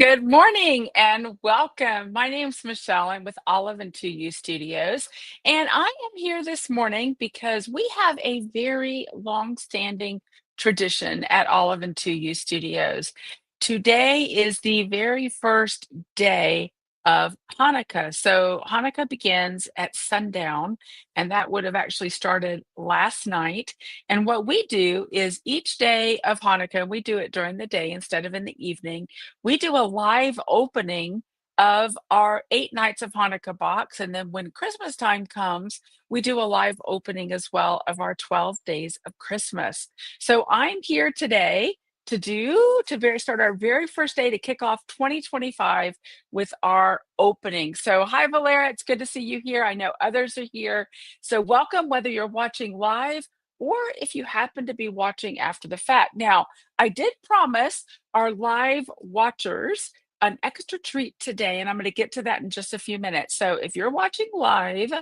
Good morning and welcome. My name's Michelle. I'm with Olive and 2U Studios, and I am here this morning because we have a very long-standing tradition at Olive and 2U Studios. Today is the very first day of Hanukkah. So Hanukkah begins at sundown, and that would have actually started last night. And what we do is each day of Hanukkah, we do it during the day instead of in the evening, we do a live opening of our Eight Nights of Hanukkah box. And then when Christmas time comes, we do a live opening as well of our 12 days of Christmas. So I'm here today to start our very first day to kick off 2025 with our opening. So hi Valera, it's good to see you here. I know others are here. So welcome whether you're watching live or if you happen to be watching after the fact. Now, I did promise our live watchers an extra treat today, and I'm going to get to that in just a few minutes. So if you're watching live,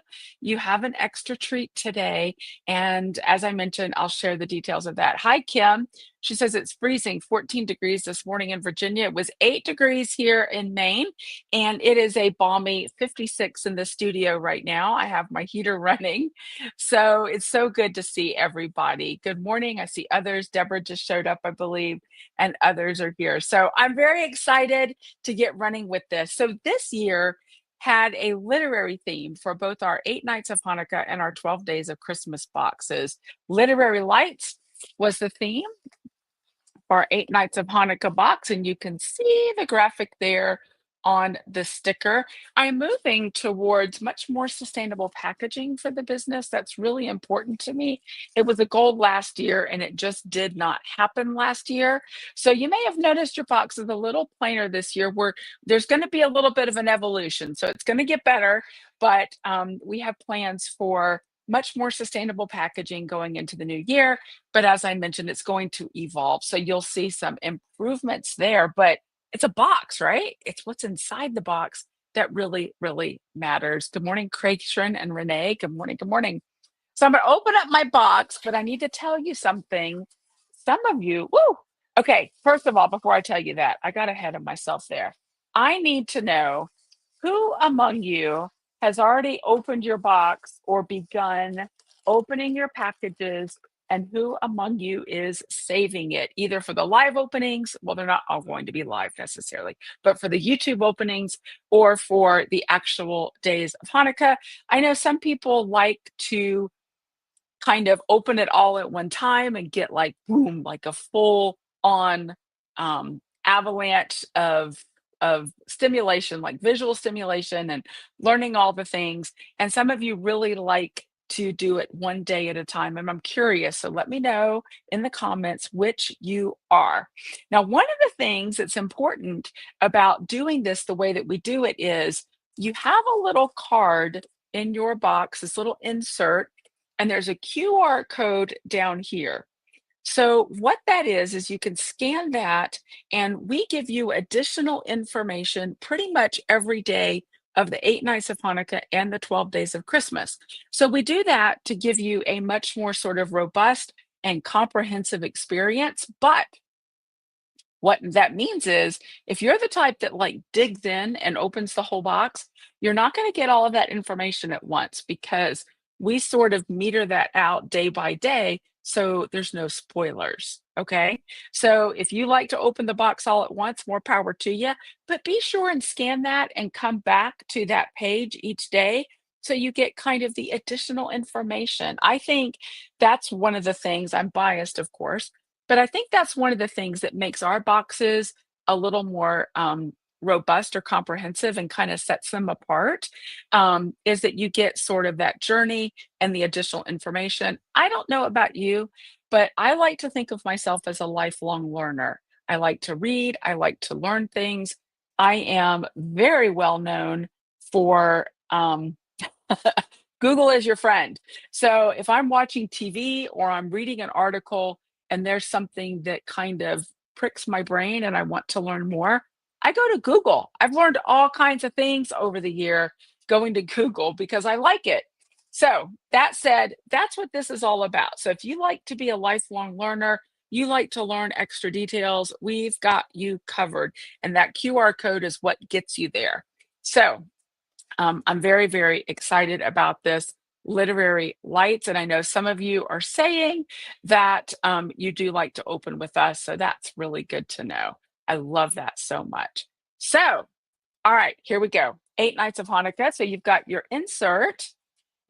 you have an extra treat today. And as I mentioned, I'll share the details of that. Hi, Kim. She says it's freezing, 14 degrees this morning in Virginia. It was 8 degrees here in Maine, and it is a balmy 56 in the studio right now. I have my heater running. So it's so good to see everybody. Good morning. I see others. Deborah just showed up, I believe, and others are here. So I'm very excited to get running with this. So this year had a literary theme for both our 8 Nights of Hanukkah and our 12 Days of Christmas boxes. Literary lights was the theme for our 8 Nights of Hanukkah box, and you can see the graphic there on the sticker. I'm moving towards much more sustainable packaging for the business. That's really important to me. It was a goal last year and it just did not happen last year. So you may have noticed your box is a little plainer this year, where there's going to be a little bit of an evolution. So it's going to get better, but we have plans for much more sustainable packaging going into the new year. But as I mentioned, it's going to evolve. So you'll see some improvements there. But it's a box, right? It's what's inside the box that really, really matters. Good morning, Craig, Sharon, and Renee. Good morning. Good morning. So I'm going to open up my box, but I need to tell you something. Some of you, woo. Okay, first of all, before I tell you that, I got ahead of myself there. I need to know who among you has already opened your box or begun opening your packages, and who among you is saving it, either for the live openings? Well, they're not all going to be live necessarily, but for the YouTube openings or for the actual days of Hanukkah. I know some people like to kind of open it all at one time and get like boom, like a full on avalanche of stimulation, like visual stimulation and learning all the things. And some of you really like to do it one day at a time. And I'm curious, so let me know in the comments which you are. Now, one of the things that's important about doing this the way that we do it is you have a little card in your box, this little insert, and there's a QR code down here. So what that is you can scan that, and we give you additional information pretty much every day of the 8 Nights of Hanukkah and the 12 Days of Christmas. So we do that to give you a much more sort of robust and comprehensive experience. But what that means is if you're the type that like digs in and opens the whole box, you're not going to get all of that information at once, because we sort of meter that out day by day so there's no spoilers. Okay. So if you like to open the box all at once, more power to you, but be sure and scan that and come back to that page each day so you get kind of the additional information. I think that's one of the things. I'm biased, of course, but I think that's one of the things that makes our boxes a little more robust or comprehensive and kind of sets them apart, is that you get sort of that journey and the additional information. I don't know about you, but I like to think of myself as a lifelong learner. I like to read, I like to learn things. I am very well known for Google is your friend. So if I'm watching TV or I'm reading an article and there's something that kind of pricks my brain and I want to learn more, I go to Google. I've learned all kinds of things over the year going to Google because I like it. So that said, that's what this is all about. So if you like to be a lifelong learner, you like to learn extra details, we've got you covered. And that QR code is what gets you there. So I'm very, very excited about this literary lights. And I know some of you are saying that you do like to open with us. So that's really good to know. I love that so much. So, all right, here we go. Eight Nights of Hanukkah. So you've got your insert.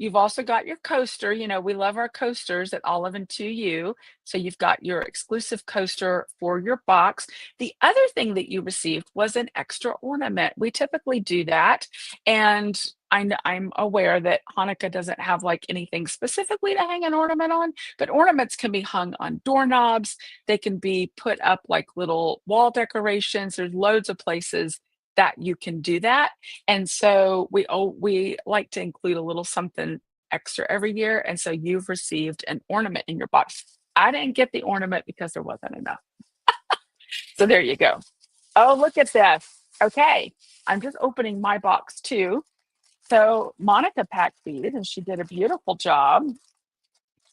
You've also got your coaster. You know, we love our coasters at Olive and 2U. So you've got your exclusive coaster for your box. The other thing that you received was an extra ornament. We typically do that. And I'm aware that Hanukkah doesn't have like anything specifically to hang an ornament on, but ornaments can be hung on doorknobs. They can be put up like little wall decorations. There's loads of places that you can do that. And so we like to include a little something extra every year. And so you've received an ornament in your box. I didn't get the ornament because there wasn't enough. So there you go. Oh, look at this. Okay. I'm just opening my box too. So Monica packed these and she did a beautiful job.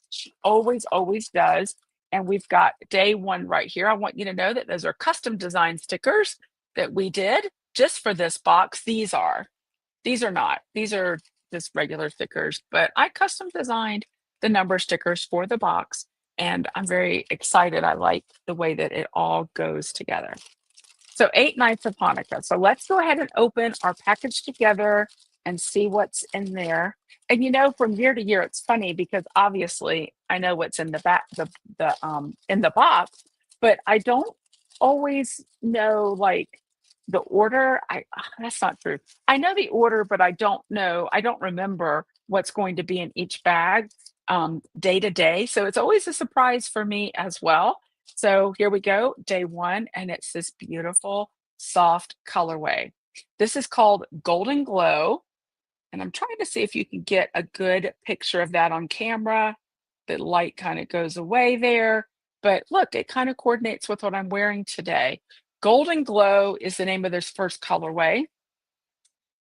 She always, always does. And we've got day one right here. I want you to know that those are custom design stickers that we did just for this box. These are not. These are just regular stickers, but I custom designed the number stickers for the box, and I'm very excited. I like the way that it all goes together. So Eight Nights of Hanukkah. So let's go ahead and open our package together and see what's in there. And you know, from year to year, it's funny because obviously I know what's in the back, the in the box, but I don't always know like the order. That's not true. I know the order, but I don't know. I don't remember what's going to be in each bag day to day. So it's always a surprise for me as well. So here we go, day one, and it's this beautiful, soft colorway. This is called Golden Glow, and I'm trying to see if you can get a good picture of that on camera. The light kind of goes away there, but look, it kind of coordinates with what I'm wearing today. Golden Glow is the name of this first colorway.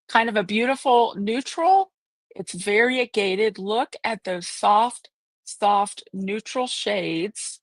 Kind of a beautiful neutral. It's variegated. Look at those soft, soft neutral shades.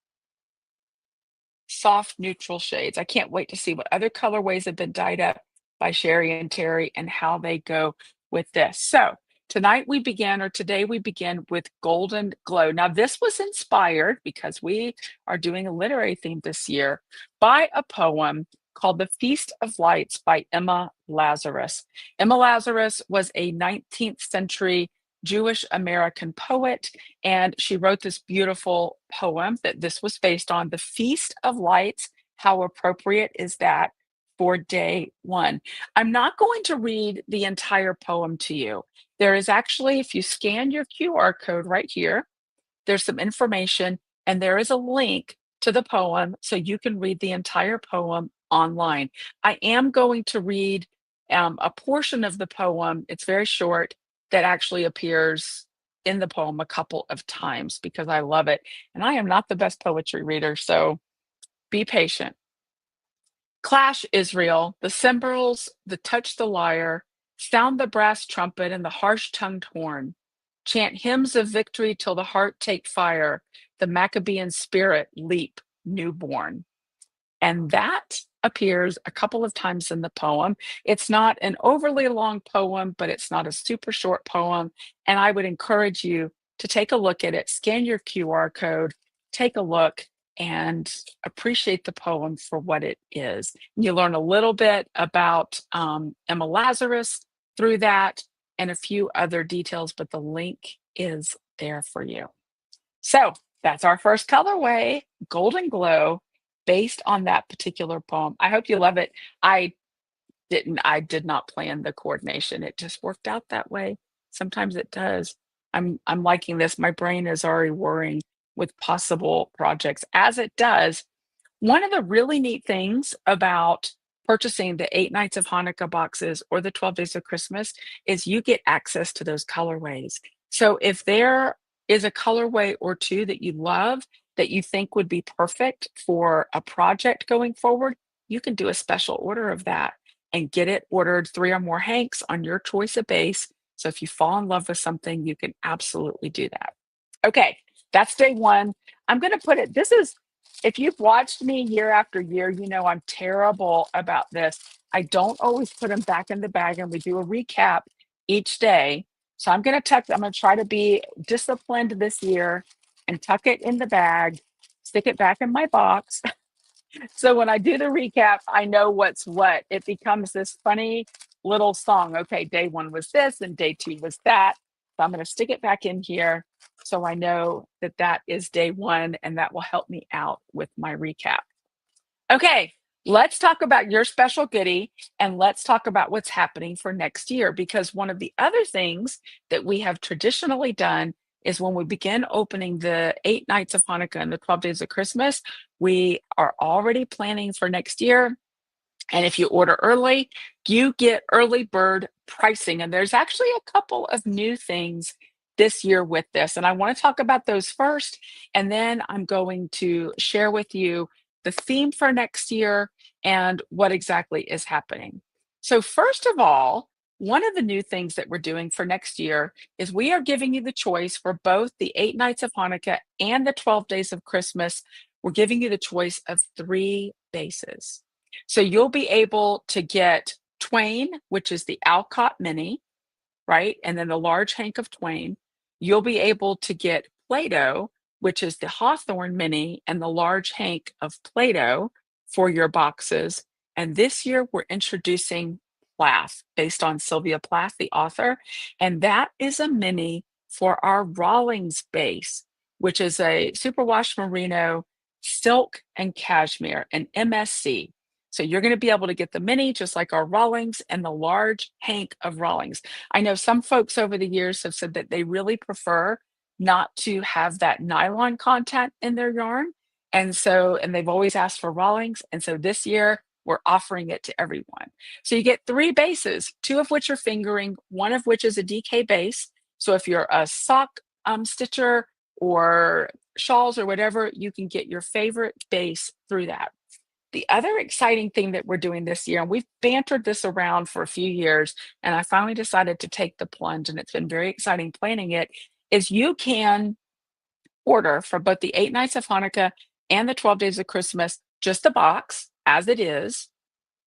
Soft neutral shades. I can't wait to see what other colorways have been dyed up by Sherry and Terry and how they go with this. So today we begin with Golden Glow. Now this was inspired because we are doing a literary theme this year by a poem called The Feast of Lights by Emma Lazarus. Emma Lazarus was a 19th century Jewish American poet, and she wrote this beautiful poem that this was based on. The Feast of Lights. How appropriate is that for day one? I'm not going to read the entire poem to you. There is actually, if you scan your QR code right here, there's some information and there is a link to the poem so you can read the entire poem online. I am going to read a portion of the poem. It's very short, that actually appears in the poem a couple of times because I love it. And I am not the best poetry reader, so be patient. Clash, Israel, the cymbals, the touch the lyre, sound the brass trumpet and the harsh tongued horn. Chant hymns of victory till the heart take fire, the Maccabean spirit leap newborn. And that appears a couple of times in the poem. It's not an overly long poem, but it's not a super short poem. And I would encourage you to take a look at it, scan your QR code, take a look, and appreciate the poem for what it is. You learn a little bit about Emma Lazarus through that and a few other details, but the link is there for you. So that's our first colorway, Golden Glow, based on that particular poem. I hope you love it. I did not plan the coordination. It just worked out that way. Sometimes it does. I'm liking this. My brain is already worrying with possible projects as it does. One of the really neat things about purchasing the Eight Nights of Hanukkah boxes or the 12 Days of Christmas is you get access to those colorways. So if there is a colorway or two that you love that you think would be perfect for a project going forward, you can do a special order of that and get it ordered 3 or more hanks on your choice of base. So if you fall in love with something, you can absolutely do that. Okay, that's day one. I'm going to put it, this is If you've watched me year after year, you know I'm terrible about this. I don't always put them back in the bag, and we do a recap each day. So I'm gonna try to be disciplined this year and tuck it in the bag, stick it back in my box. So when I do the recap, I know what's what. It becomes this funny little song. Okay, day one was this, and day two was that. So I'm going to stick it back in here so I know that that is day one, and that will help me out with my recap. Okay, let's talk about your special goodie and let's talk about what's happening for next year. Because one of the other things that we have traditionally done is when we begin opening the 8 nights of Hanukkah and the 12 days of Christmas, we are already planning for next year. And if you order early, you get early bird pricing. And there's actually a couple of new things this year with this. And I want to talk about those first. And then I'm going to share with you the theme for next year and what exactly is happening. So, first of all, one of the new things that we're doing for next year is we are giving you the choice for both the 8 nights of Hanukkah and the 12 days of Christmas. We're giving you the choice of three bases. So you'll be able to get Twain, which is the Alcott Mini, right? And then the large hank of Twain. You'll be able to get Play-Doh, which is the Hawthorne Mini and the large hank of Play-Doh for your boxes. And this year we're introducing Plath based on Sylvia Plath, the author. And that is a mini for our Rawlings base, which is a superwash merino, silk, and cashmere, an MSC. So you're going to be able to get the mini just like our Rawlings and the large hank of Rawlings. I know some folks over the years have said that they really prefer not to have that nylon content in their yarn. And they've always asked for Rawlings. And so this year we're offering it to everyone. So you get three bases, two of which are fingering, one of which is a DK base. So if you're a sock stitcher or shawls or whatever, you can get your favorite base through that. The other exciting thing that we're doing this year, and we've bantered this around for a few years, and I finally decided to take the plunge, and it's been very exciting planning it, is you can order for both the 8 nights of Hanukkah and the 12 days of Christmas, just the box as it is,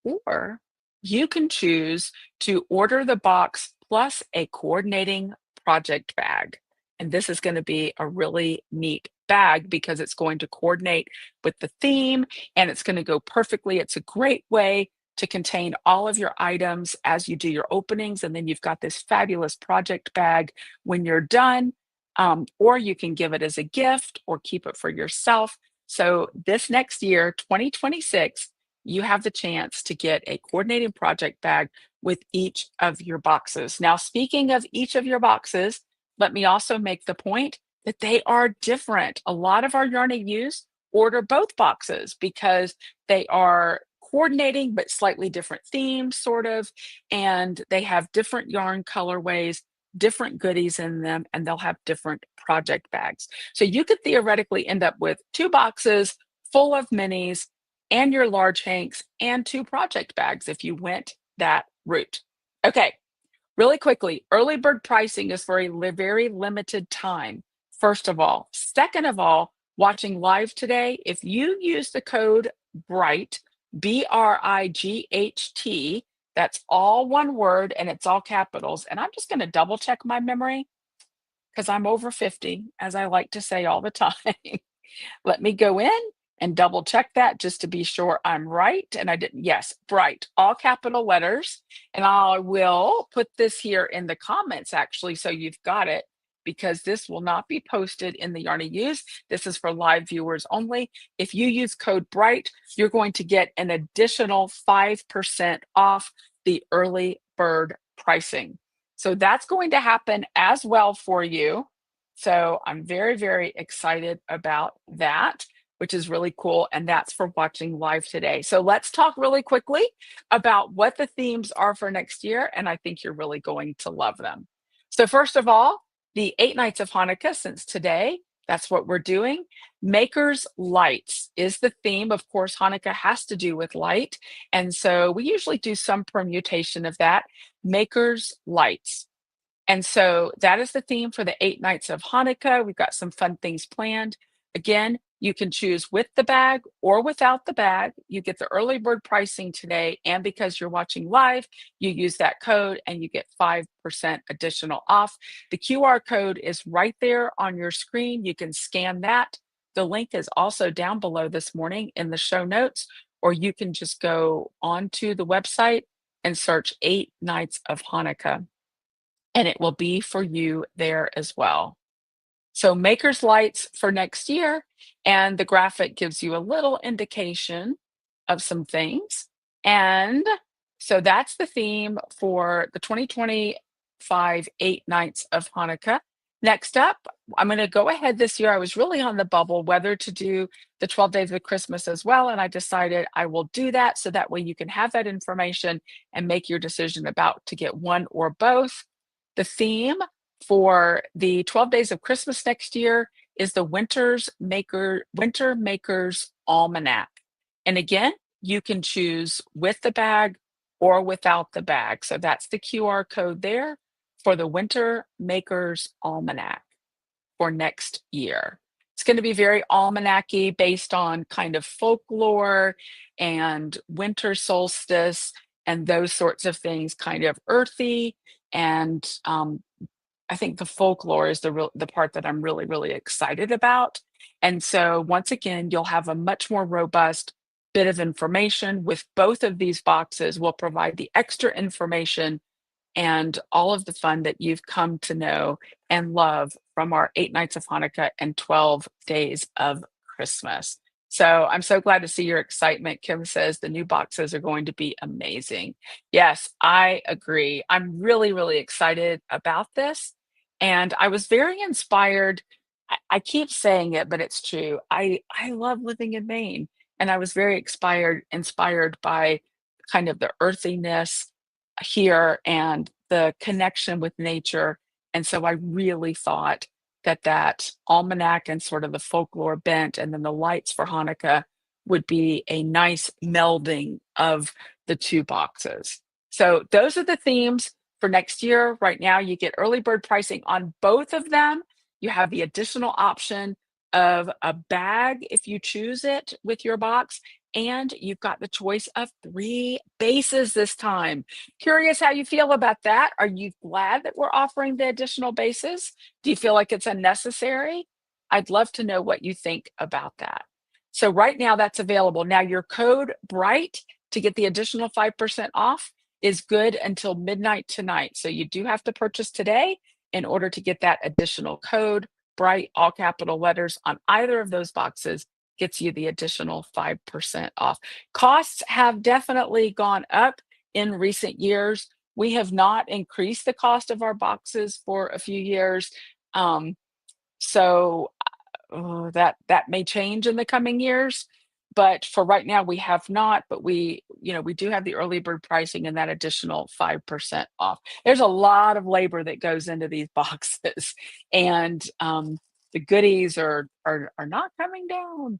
or you can choose to order the box plus a coordinating project bag. And this is going to be a really neat bag because it's going to coordinate with the theme and it's going to go perfectly. It's a great way to contain all of your items as you do your openings. And then you've got this fabulous project bag when you're done. Or you can give it as a gift or keep it for yourself. So this next year, 2026, you have the chance to get a coordinating project bag with each of your boxes. Now, speaking of each of your boxes, let me also make the point that they are different. A lot of our Yarn use order both boxes because they are coordinating but slightly different themes, sort of, and they have different yarn colorways, different goodies in them, and they'll have different project bags. So you could theoretically end up with two boxes full of minis and your large hanks and two project bags if you went that route. Okay, really quickly, early bird pricing is for a very limited time, first of all. Second of all, watching live today, if you use the code BRIGHT, BRIGHT, that's all one word and it's all capitals. And I'm just going to double check my memory because I'm over 50, as I like to say all the time. Let me go in and double check that just to be sure I'm right. And I didn't. Yes, bright, all capital letters. And I will put this here in the comments actually, so you've got it, because this will not be posted in the Yarny Use. This is for live viewers only. If you use code BRIGHT, you're going to get an additional 5% off the early bird pricing. So that's going to happen as well for you. So I'm very excited about that, which is really cool. And that's for watching live today. So let's talk really quickly about what the themes are for next year. And I think you're really going to love them. So first of all, the 8 nights of Hanukkah, since today, that's what we're doing. Maker's Lights is the theme. Of course, Hanukkah has to do with light. And so we usually do some permutation of that. Maker's Lights. And so that is the theme for the 8 nights of Hanukkah. We've got some fun things planned. Again, You can choose with the bag or without the bag. You get the early bird pricing today, and because you're watching live, you use that code and you get 5% additional off. The QR code is right there on your screen. You can scan that. The link is also down below this morning in the show notes, or you can just go onto the website and search 8 Nights of Hanukkah, and it will be for you there as well. So Maker's Lights for next year, and the graphic gives you a little indication of some things. And so that's the theme for the 2025 Eight Nights of Hanukkah. Next up, I'm going to go ahead this year. I was really on the bubble whether to do the 12 days of Christmas as well, and I decided I will do that so that way you can have that information and make your decision about to get one or both. The theme for the 12 days of Christmas next year is the Winter Maker's Almanac. And again, you can choose with the bag or without the bag. So that's the QR code there for the Winter Maker's Almanac for next year. It's going to be very almanac-y, based on kind of folklore and winter solstice and those sorts of things, kind of earthy. And I think the folklore is the part that I'm really, really excited about. And so once again, you'll have a much more robust bit of information with both of these boxes. Will provide the extra information and all of the fun that you've come to know and love from our 8 Nights of Hanukkah and 12 days of Christmas. So I'm so glad to see your excitement. Kim says the new boxes are going to be amazing. Yes, I agree. I'm really, really excited about this. And I was very inspired. I keep saying it, but it's true. I love living in Maine. And I was very inspired by kind of the earthiness here and the connection with nature. And so I really thought that that almanac and sort of the folklore bent and then the lights for Hanukkah would be a nice melding of the two boxes. So those are the themes for next year. Right now, you get early bird pricing on both of them. You have the additional option of a bag if you choose it with your box, and you've got the choice of 3 bases this time. Curious how you feel about that. Are you glad that we're offering the additional bases? Do you feel like it's unnecessary? I'd love to know what you think about that. So right now that's available. Now your code BRIGHT to get the additional 5% off is good until midnight tonight. So you do have to purchase today in order to get that additional code. BRIGHT, all capital letters on either of those boxes gets you the additional 5% off. Costs have definitely gone up in recent years. We have not increased the cost of our boxes for a few years. Um, so that may change in the coming years, but for right now we have not. But we do have the early bird pricing and that additional 5% off. There's a lot of labor that goes into these boxes, and the goodies are not coming down.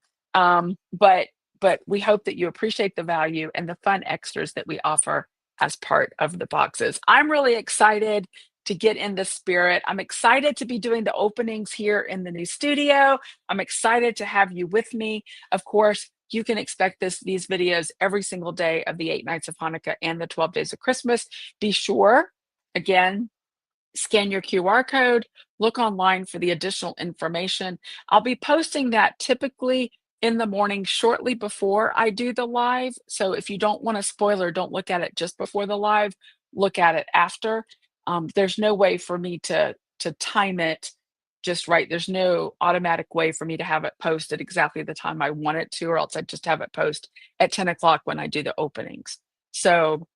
But we hope that you appreciate the value and the fun extras that we offer as part of the boxes. I'm really excited to get in the spirit. I'm excited to be doing the openings here in the new studio. I'm excited to have you with me. Of course, you can expect these videos every single day of the 8 Nights of Hanukkah and the 12 days of Christmas. Be sure, again, scan your QR code, look online for the additional information. I'll be posting that typically in the morning shortly before I do the live. So if you don't want a spoiler, don't look at it just before the live, look at it after. There's no way for me to time it just right. There's no automatic way for me to have it posted exactly the time I want it to, or else I'd just have it post at 10 o'clock when I do the openings. So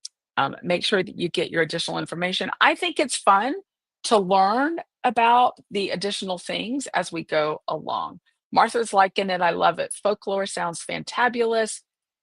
make sure that you get your additional information. I think it's fun to learn about the additional things as we go along. Martha's liking it. I love it. Folklore sounds fantabulous.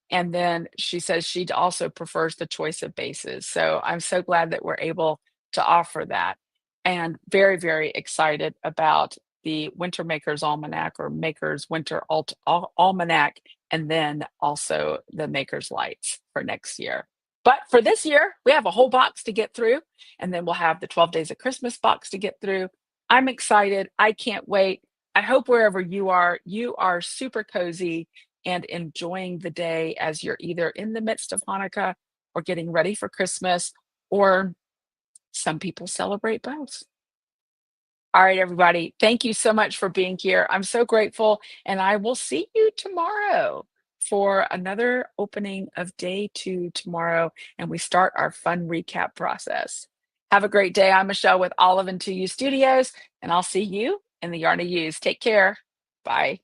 And then she says she also prefers the choice of bases. So I'm so glad that we're able to offer that. And very, very excited about the Winter Maker's Almanac, or Maker's Winter Almanac, and then also the Maker's Lights for next year. But for this year, we have a whole box to get through, and then we'll have the 12 Days of Christmas box to get through. I'm excited. I can't wait. I hope wherever you are super cozy and enjoying the day as you're either in the midst of Hanukkah or getting ready for Christmas, or some people celebrate both. All right, everybody. Thank you so much for being here. I'm so grateful, and I will see you tomorrow for another opening of day two tomorrow, and we start our fun recap process. Have a great day. I'm Michelle with Olive and 2U Studios, and I'll see you in the Yarn to Use. Take care. Bye.